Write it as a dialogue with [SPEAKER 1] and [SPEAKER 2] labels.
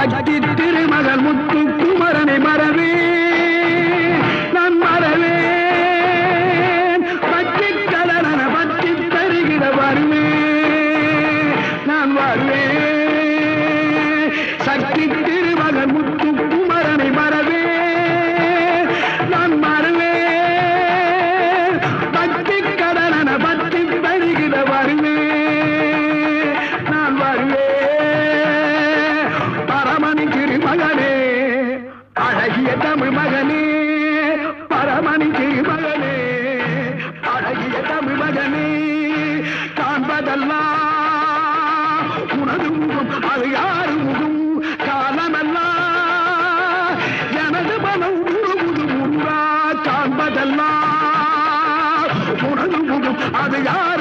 [SPEAKER 1] சக்தி திருமகள் முத்து குமரனை மறவே நான் மறவேன் பற்றி கடன பற்றி தருகிற வருவேன் நான் வருவேன் சக்தி திருமகள் முத்து குமரனை மறவே நான் மறவேன் பற்றி கடன பற்றி தருகிற வருவேன் நான் வருவேன் பரமணி திருமகனே அழகிய தமிழ் மகனே பரமணி திருமகனே அழகிய தமிழ் மகனே காண்பதெல்லாம் உனது முகம் அது யாரு முகம் காலமெல்லாம் எனது மனம் உருகுது முருகா காண்பதெல்லாம் உனது முகம் அது யார்